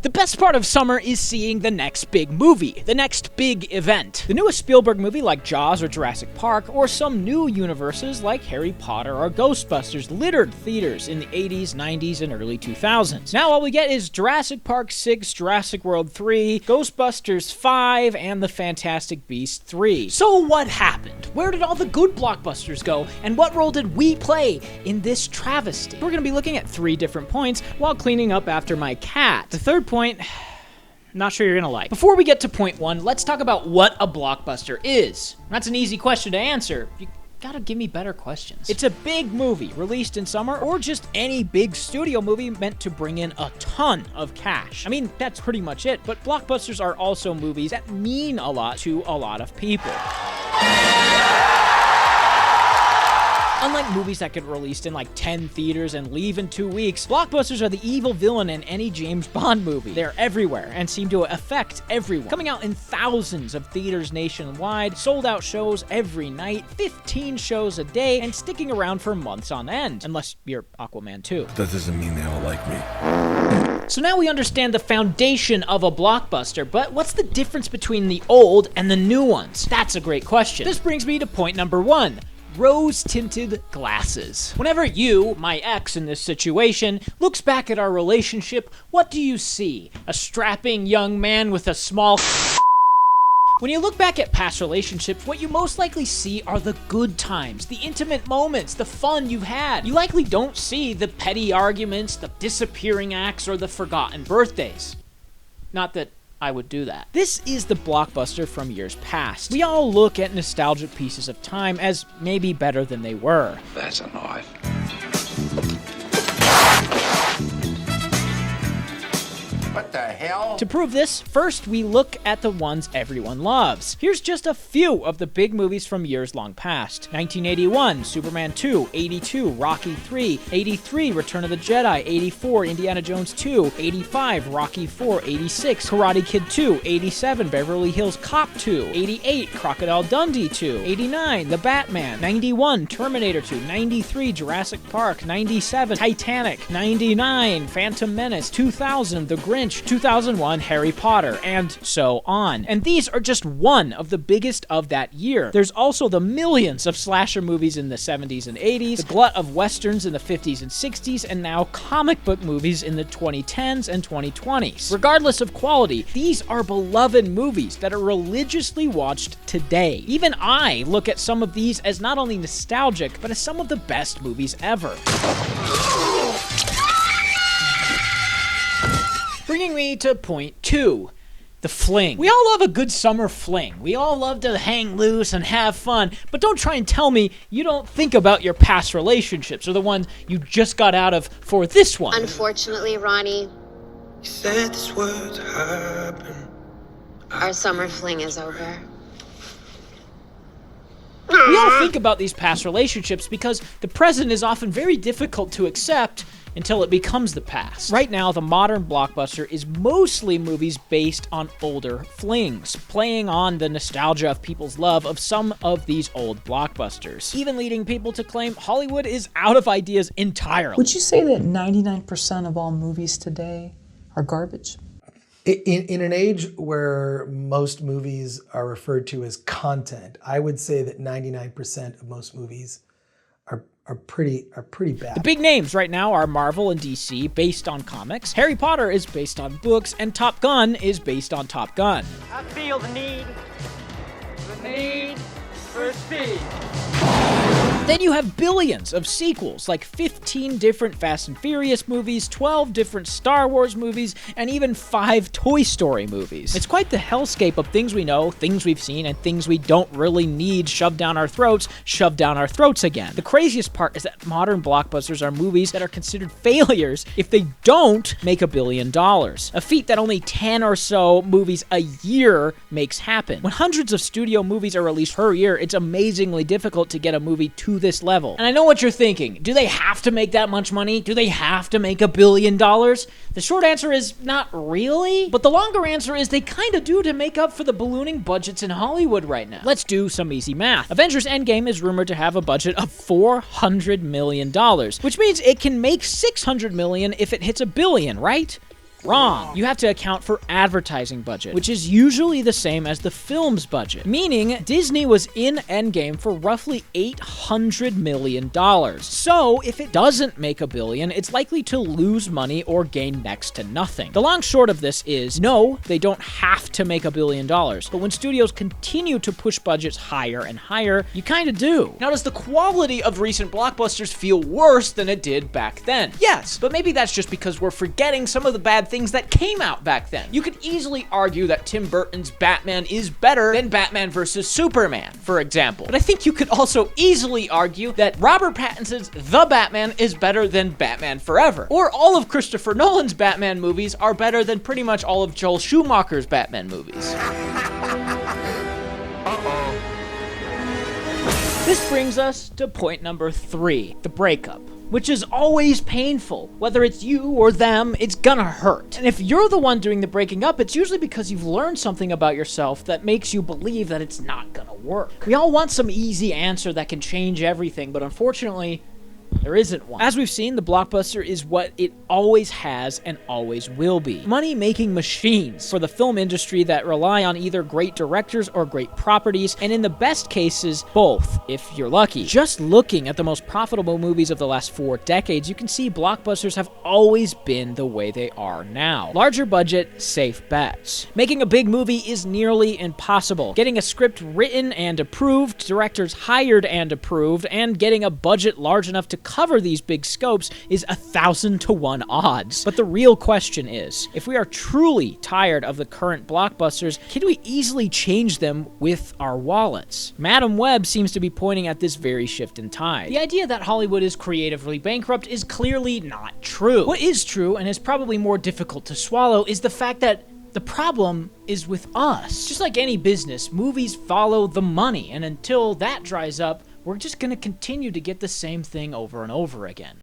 The best part of summer is seeing the next big movie, the next big event. The newest Spielberg movie like Jaws or Jurassic Park, or some new universes like Harry Potter or Ghostbusters littered theaters in the 80s, 90s, and early 2000s. Now all we get is Jurassic Park 6, Jurassic World 3, Ghostbusters 5, and The Fantastic Beasts 3. So what happened? Where did all the good blockbusters go? And what role did we play in this travesty? We're going to be looking at 3 different points while cleaning up after my cat. The third point, not sure you're gonna like. Before we get to point 1, let's talk about what a blockbuster is. That's an easy question to answer. You gotta give me better questions. It's a big movie released in summer, or just any big studio movie meant to bring in a ton of cash. I mean, that's pretty much it, but blockbusters are also movies that mean a lot to a lot of people. Unlike movies that get released in like 10 theaters and leave in 2 weeks, blockbusters are the evil villain in any James Bond movie. They're everywhere and seem to affect everyone. Coming out in thousands of theaters nationwide, sold out shows every night, 15 shows a day, and sticking around for months on end. Unless you're Aquaman 2. That doesn't mean they all like me. So now we understand the foundation of a blockbuster, but what's the difference between the old and the new ones? That's a great question. This brings me to point number 1. Rose-tinted glasses. Whenever you, my ex in this situation, looks back at our relationship, what do you see? A strapping young man with a small... When you look back at past relationships, what you most likely see are the good times, the intimate moments, the fun you've had. You likely don't see the petty arguments, the disappearing acts, or the forgotten birthdays. Not that I would do that. This is the blockbuster from years past. We all look at nostalgic pieces of time as maybe better than they were. That's a knife. What the hell? To prove this, first we look at the ones everyone loves. Here's just a few of the big movies from years long past. 1981, Superman 2, 82, Rocky 3, 83, Return of the Jedi, 84, Indiana Jones 2, 85, Rocky 4, 86, Karate Kid 2, 87, Beverly Hills Cop 2, 88, Crocodile Dundee 2, 89, The Batman, 91, Terminator 2, 93, Jurassic Park, 97, Titanic, 99, Phantom Menace, 2000, The Grinch, 2001, Harry Potter, and so on. And these are just one of the biggest of that year. There's also the millions of slasher movies in the 70s and 80s, the glut of westerns in the 50s and 60s, and now comic book movies in the 2010s and 2020s. Regardless of quality, these are beloved movies that are religiously watched today. Even I look at some of these as not only nostalgic, but as some of the best movies ever. Bringing me to point 2, the fling. We all love a good summer fling. We all love to hang loose and have fun, but don't try and tell me you don't think about your past relationships or the ones you just got out of for this one. Unfortunately, Ronnie, You said this word to happen. our summer fling is over. We all think about these past relationships because the present is often very difficult to accept until it becomes the past. Right now, the modern blockbuster is mostly movies based on older flings, playing on the nostalgia of people's love of some of these old blockbusters, even leading people to claim Hollywood is out of ideas entirely. Would you say that 99% of all movies today are garbage? In an age where most movies are referred to as content, I would say that 99% of most movies are pretty bad. The big names right now are Marvel and DC, based on comics. Harry Potter is based on books, and Top Gun is based on Top Gun. I feel the need for speed. Then you have billions of sequels, like 15 different Fast and Furious movies, 12 different Star Wars movies, and even 5 Toy Story movies. It's quite the hellscape of things we know, things we've seen, and things we don't really need shoved down our throats again. The craziest part is that modern blockbusters are movies that are considered failures if they don't make $1 billion, a feat that only 10 or so movies a year makes happen. When hundreds of studio movies are released per year, it's amazingly difficult to get a movie to this level. And I know what you're thinking. Do they have to make that much money? Do they have to make $1 billion? The short answer is not really, but the longer answer is they kind of do to make up for the ballooning budgets in Hollywood right now. Let's do some easy math. Avengers Endgame is rumored to have a budget of $400 million, which means it can make $600 million if it hits $1 billion, right? Wrong. You have to account for advertising budget, which is usually the same as the film's budget, meaning Disney was in Endgame for roughly $800 million. So if it doesn't make $1 billion, it's likely to lose money or gain next to nothing. The long short of this is, no, they don't have to make $1 billion, but when studios continue to push budgets higher and higher, you kinda do. Now, does the quality of recent blockbusters feel worse than it did back then? Yes, but maybe that's just because we're forgetting some of the bad things that came out back then. You could easily argue that Tim Burton's Batman is better than Batman vs. Superman, for example. But I think you could also easily argue that Robert Pattinson's The Batman is better than Batman Forever. Or all of Christopher Nolan's Batman movies are better than pretty much all of Joel Schumacher's Batman movies. This brings us to point number 3, the breakup, which is always painful. Whether it's you or them, it's gonna hurt. And if you're the one doing the breaking up, it's usually because you've learned something about yourself that makes you believe that it's not gonna work. We all want some easy answer that can change everything, but unfortunately, there isn't one. As we've seen, the blockbuster is what it always has and always will be. Money-making machines for the film industry that rely on either great directors or great properties, and in the best cases, both, if you're lucky. Just looking at the most profitable movies of the last 4 decades, you can see blockbusters have always been the way they are now. Larger budget, safe bets. Making a big movie is nearly impossible. Getting a script written and approved, directors hired and approved, and getting a budget large enough to cover these big scopes is 1,000 to 1 odds. But the real question is, if we are truly tired of the current blockbusters, can we easily change them with our wallets? Madam Web seems to be pointing at this very shift in tide. The idea that Hollywood is creatively bankrupt is clearly not true. What is true, and is probably more difficult to swallow, is the fact that the problem is with us. Just like any business, movies follow the money, and until that dries up, we're just gonna continue to get the same thing over and over again.